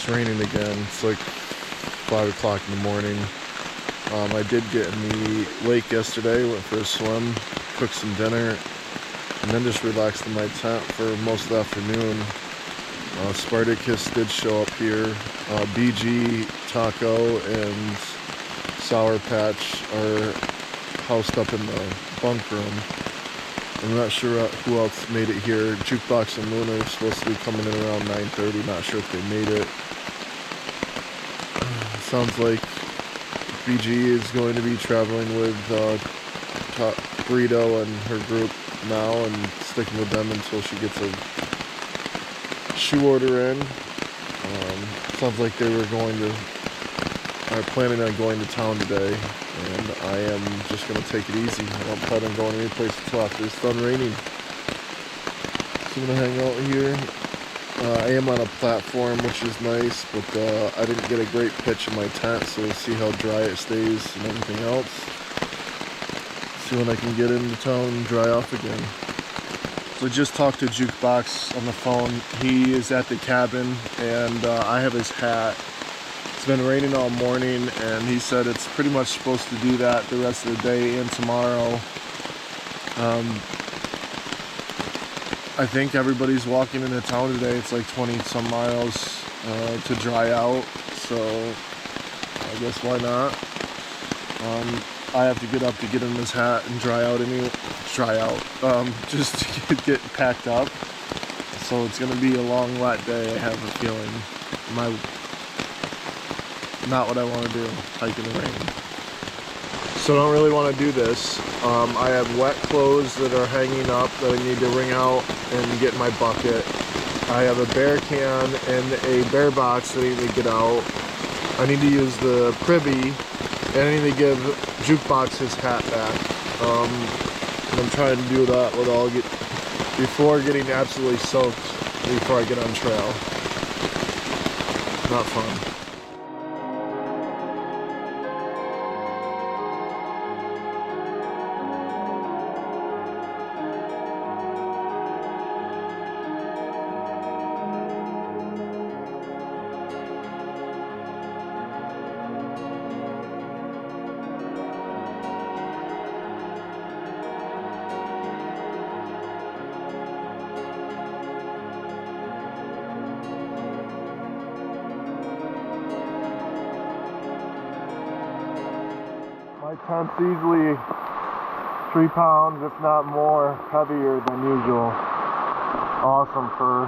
It's raining again. It's like 5 o'clock in the morning. I did get in the lake yesterday, went for a swim, cooked some dinner, and then just relaxed in my tent for most of the afternoon. Spartacus did show up here. BG, Taco, and Sour Patch are housed up in the bunk room. I'm not sure who else made it here. Jukebox and Luna are supposed to be coming in around 9:30. Not sure if they made it. Sounds like BG is going to be traveling with Burrito and her group now and sticking with them until she gets a shoe order in. Sounds like they are planning on going to town today, and I am just going to take it easy. I don't plan on going any place until after it's done raining. So I'm going to hang out here. I am on a platform, which is nice, but I didn't get a great pitch in my tent, so we'll see how dry it stays and everything else. See when I can get into town and dry off again. So I just talked to Jukebox on the phone. He is at the cabin, and I have his hat. It's been raining all morning, and he said it's pretty much supposed to do that the rest of the day and tomorrow. I think everybody's walking into town today. It's like 20 some miles to dry out, so I guess why not? I have to get up to get in this hat and just to get packed up. So it's gonna be a long, wet day. I have a feeling. Not what I want to do, hike in the rain. So I don't really want to do this. I have wet clothes that are hanging up that I need to wring out and get in my bucket. I have a bear can and a bear box that I need to get out. I need to use the privy, and I need to give Jukebox his hat back. And I'm trying to do that before getting absolutely soaked before I get on trail. Not fun. My tent's easily 3 pounds, if not more, heavier than usual. Awesome for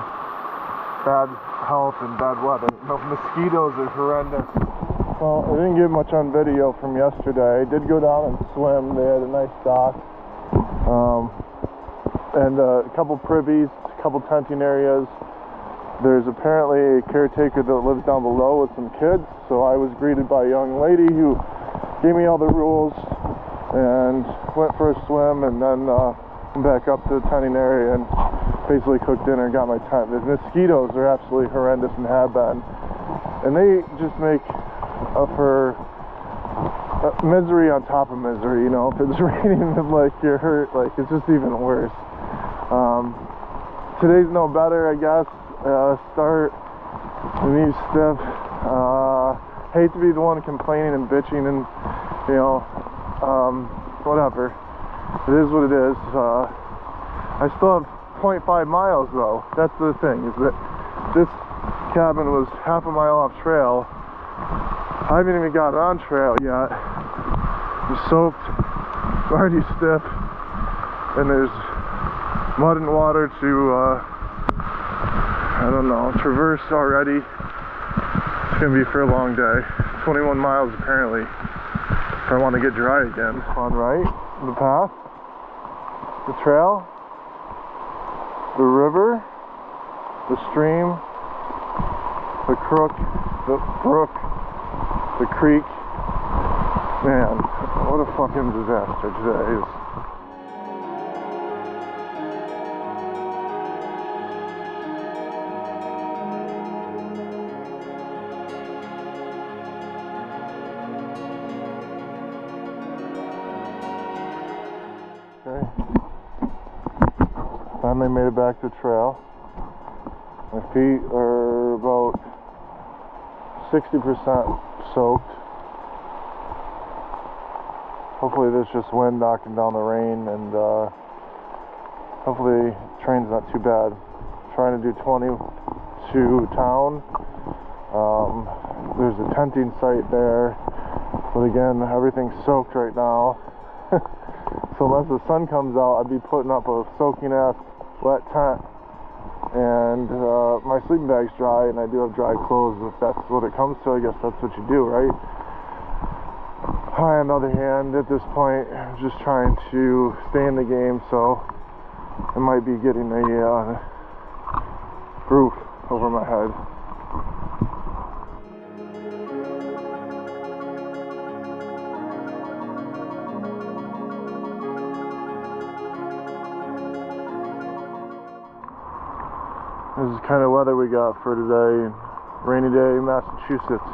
bad health and bad weather. The mosquitoes are horrendous. Well, I didn't get much on video from yesterday. I did go down and swim. They had a nice dock. And a couple privies, a couple tenting areas. There's apparently a caretaker that lives down below with some kids. So I was greeted by a young lady who gave me all the rules and went for a swim, and then went back up to the tenting area and basically cooked dinner and got my tent. The mosquitoes are absolutely horrendous and have been, and they just make for misery on top of misery. You know, if it's raining and like you're hurt, like it's just even worse. Today's no better, I guess. Start the knee stiff. Hate to be the one complaining and bitching and, you know, whatever. It is what it is. I still have 0.5 miles though. That's the thing, is that this cabin was half a mile off trail. I haven't even got on trail yet. I'm soaked, already stiff, and there's mud and water to, I don't know, traverse already. It's gonna be for a long day. 21 miles apparently, if I want to get dry again. On right, the path, the trail, the river, the stream, the crook, the brook, the creek. Man, what a fucking disaster today is. Finally made it back to trail. My feet are about 60% soaked. Hopefully this just wind knocking down the rain, and hopefully train's not too bad. Trying to do 20 to town. There's a tenting site there, but again, everything's soaked right now. So unless the sun comes out, I'd be putting up a soaking ass wet tent. And my sleeping bag's dry, and I do have dry clothes. If that's what it comes to, I guess that's what you do, right? On the other hand, at this point, I'm just trying to stay in the game, so I might be getting a roof over my head. This is the kind of weather we got for today. Rainy day, Massachusetts.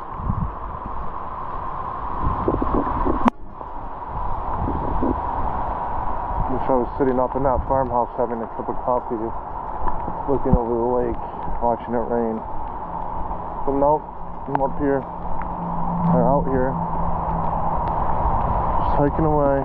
Wish I was sitting up in that farmhouse having a cup of coffee, looking over the lake, watching it rain. But nope, I'm up here, or out here, just hiking away.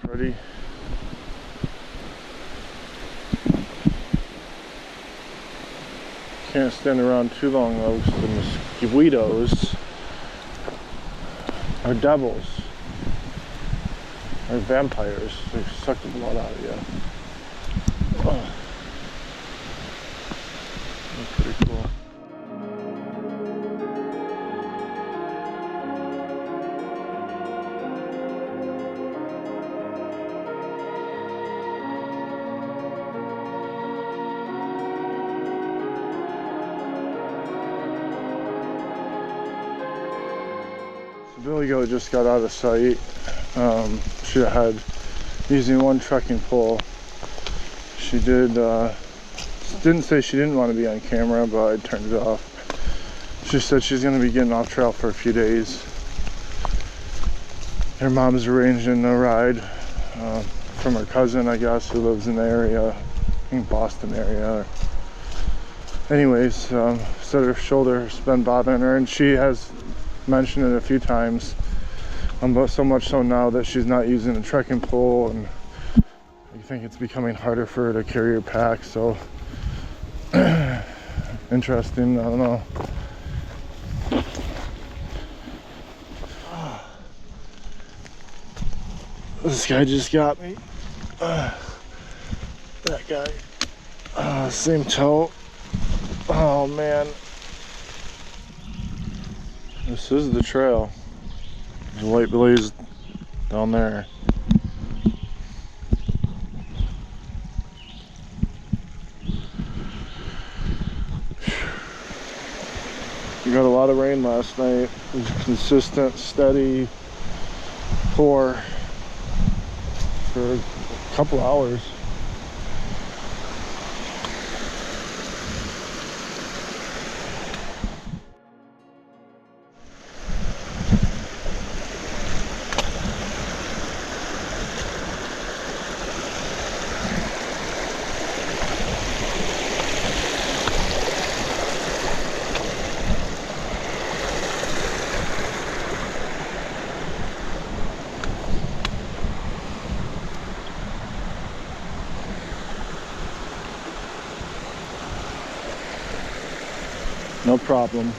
Pretty. Can't stand around too long though, because the mosquitoes are devils, or vampires. They suck the blood out of you. Oh. That's pretty cool. Billy Goat just got out of sight. She had, using one trekking pole. She didn't say she didn't want to be on camera, but I turned it off. She said she's going to be getting off trail for a few days. Her mom's arranging a ride from her cousin, I guess, who lives in the area, in Boston area. Anyways, said her shoulder's been bothering her, and she has mentioned it a few times, but so much so now that she's not using a trekking pole, and I think it's becoming harder for her to carry her pack. So interesting. I don't know. This guy just got me. That guy. Same toe. Oh man. This is the trail. There's a light blaze down there. We got a lot of rain last night. It was consistent, steady pour for a couple hours. No problem.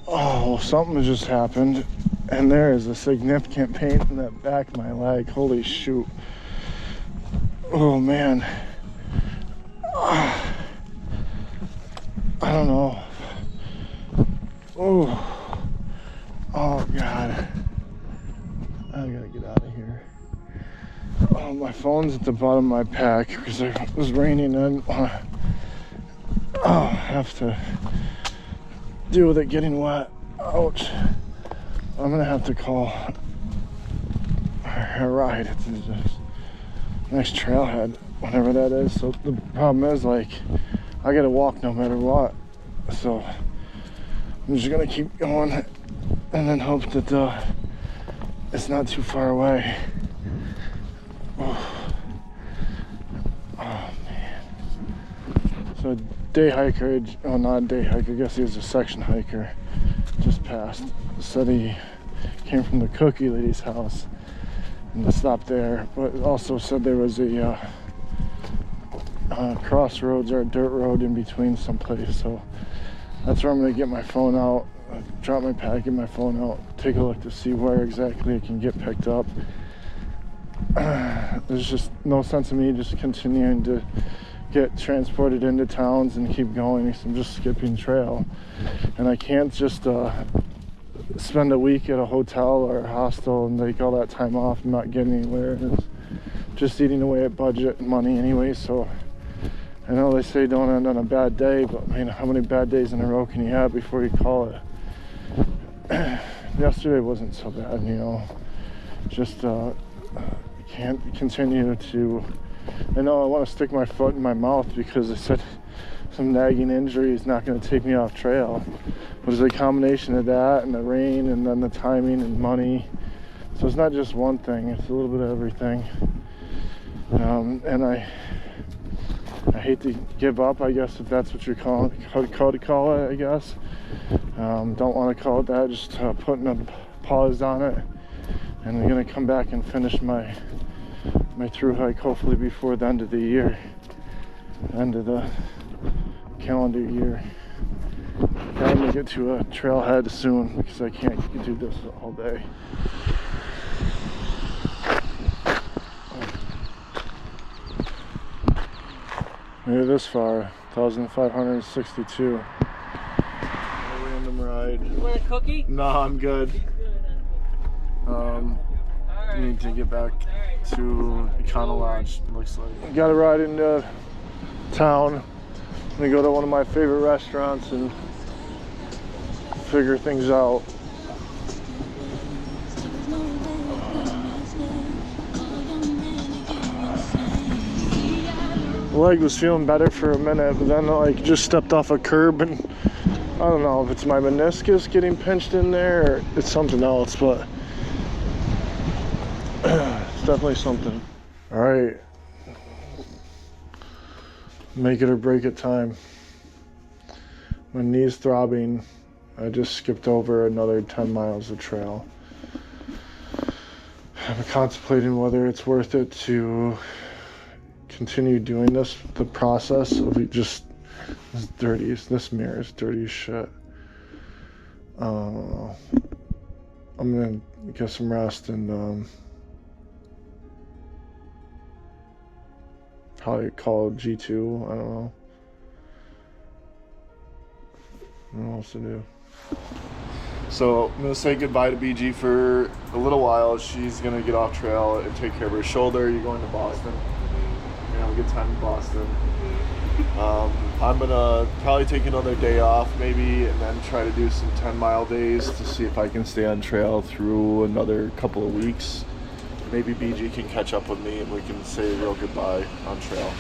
Oh, something just happened, and there is a significant pain in that back of my leg. Holy shoot. Oh man, I don't know. Oh God, I gotta get out of here. Oh, my phone's at the bottom of my pack because it was raining and I have to deal with it getting wet. Ouch. I'm gonna have to call a ride. It's this next trailhead, whatever that is. So the problem is, like, I gotta walk no matter what. So I'm just gonna keep going and then hope that it's not too far away. Oh man. So a day hiker, well, not a day hiker, I guess he was a section hiker, just passed. Said he came from the cookie lady's house and stopped there, but also said there was a crossroads or a dirt road in between someplace. So that's where I'm gonna get my phone out, drop my pack, get my phone out, take a look to see where exactly it can get picked up. There's just no sense in me just continuing to get transported into towns and keep going because I'm just skipping trail, and I can't just spend a week at a hotel or a hostel and take all that time off and not get anywhere. It's just eating away at budget and money anyway. So I know they say don't end on a bad day, but I mean, how many bad days in a row can you have before you call it? Yesterday wasn't so bad, you know. Just can't continue to. I know I want to stick my foot in my mouth because I said some nagging injury is not going to take me off trail. But it's a combination of that and the rain and then the timing and money. So it's not just one thing, it's a little bit of everything. And I hate to give up, I guess, if that's what you're call it, I guess. Don't want to call it that, just putting a pause on it. And I'm going to come back and finish my thru hike hopefully before the end of the year, end of the calendar year. I'm gonna get to a trailhead soon because I can't do this all day. Made it this far, 1,562. A random ride. You want a cookie? No, I'm good. Need to get back to Econo Lodge, it looks like. Got a ride into town. I'm gonna go to one of my favorite restaurants and figure things out. The leg was feeling better for a minute, but then I just stepped off a curb and I don't know if it's my meniscus getting pinched in there or it's something else, but it's definitely something. All right, make it or break it time. My knee's throbbing. I just skipped over another 10 miles of trail. I'm contemplating whether it's worth it to continue doing the process of just this mirror is dirty as shit. I'm gonna get some rest and probably call G2, I don't know. What else to do? So I'm gonna say goodbye to BG for a little while. She's gonna get off trail and take care of her shoulder. You're going to Boston. You're gonna have a good time in Boston. I'm gonna probably take another day off maybe and then try to do some 10-mile days to see if I can stay on trail through another couple of weeks. Maybe BG can catch up with me and we can say a real goodbye on trail.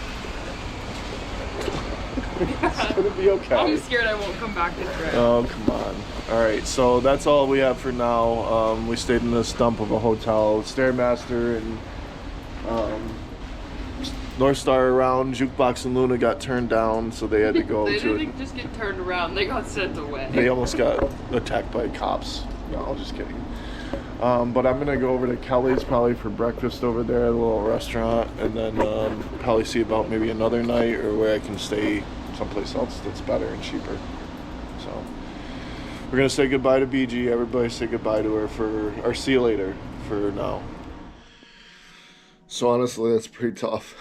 It's gonna be okay. I'm scared I won't come back to trail. Oh, come on. All right, so that's all we have for now. We stayed in this dump of a hotel. Stairmaster and North Star around, Jukebox and Luna got turned down, so they had to go They to didn't just get turned around, they got sent away. They almost got attacked by cops. No, just kidding. But I'm gonna go over to Kelly's probably for breakfast over there at a little restaurant, and then probably see about maybe another night or where I can stay someplace else that's better and cheaper. So we're gonna say goodbye to BG. Everybody say goodbye to her or see you later for now. So honestly, that's pretty tough.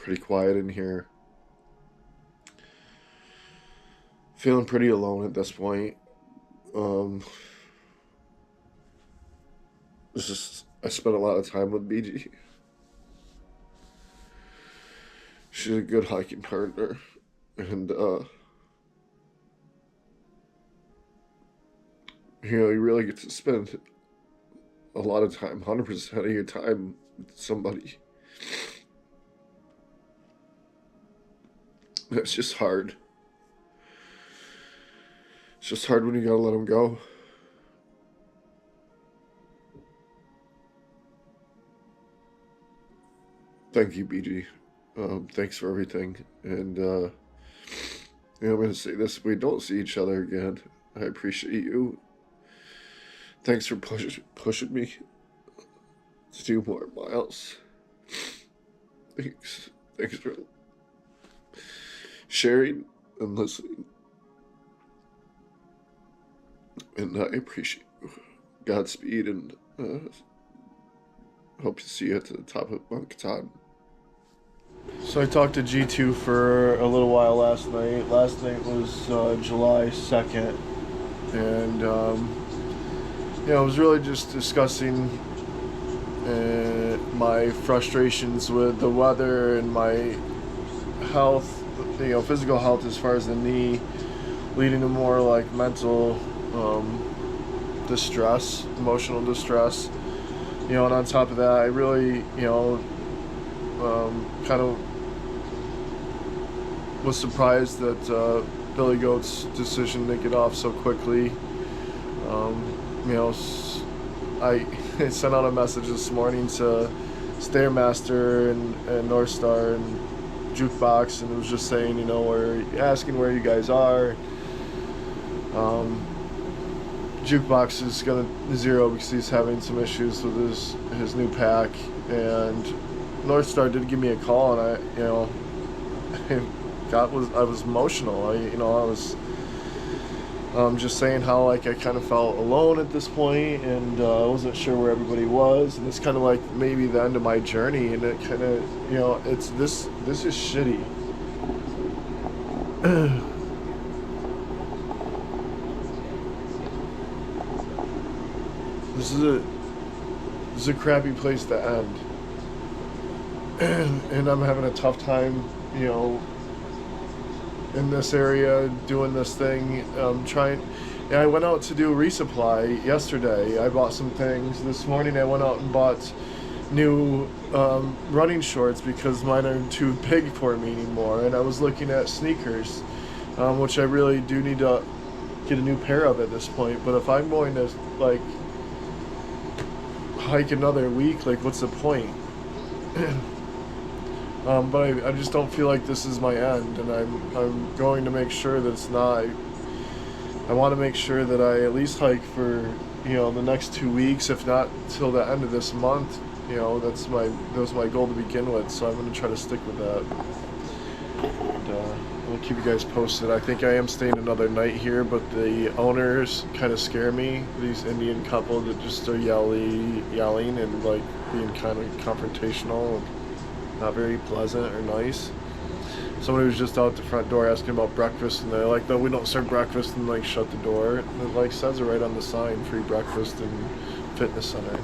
pretty quiet in here. Feeling pretty alone at this point. It's just, I spent a lot of time with BG. She's a good hiking partner, and you really get to spend a lot of time, 100% of your time with somebody. It's just hard. It's just hard when you gotta let them go. Thank you, BG. Thanks for everything. And, I'm going to say this. If we don't see each other again, I appreciate you. Thanks for pushing me to do more miles. Thanks. Thanks for sharing and listening. And I appreciate you. Godspeed, and hope to see you at the top of Mount Katan. So I talked to G2 for a little while last night. Last night was July 2nd. And, I was really just discussing my frustrations with the weather and my health, physical health as far as the knee, leading to more like mental distress, emotional distress. And on top of that, I really, kind of was surprised that Billy Goat's decision to get off so quickly. I sent out a message this morning to Stairmaster and North Star and Jukebox, and it was just saying, we're asking where you guys are. Jukebox is gonna zero because he's having some issues with his new pack, and North Star did give me a call, and I was emotional. I was just saying how I kind of felt alone at this point, and I wasn't sure where everybody was, and it's kind of like maybe the end of my journey, and it kind of it's this is shitty. This is a crappy place to end. And I'm having a tough time, in this area, doing this thing, I went out to do a resupply yesterday. I bought some things. This morning I went out and bought new running shorts because mine are too big for me anymore. And I was looking at sneakers, which I really do need to get a new pair of at this point. But if I'm going to, hike another week, what's the point? But I just don't feel like this is my end, and I'm going to make sure that it's not. I want to make sure that I at least hike for the next 2 weeks, if not till the end of this month. That was my goal to begin with, so I'm going to try to stick with that. And I'll keep you guys posted. I think I am staying another night here, but the owners kind of scare me. These Indian couple that just are yelling and being kind of confrontational and not very pleasant or nice. Somebody was just out the front door asking about breakfast, and they're like, "No, we don't serve breakfast," and shut the door. And it says it right on the sign, free breakfast and fitness center.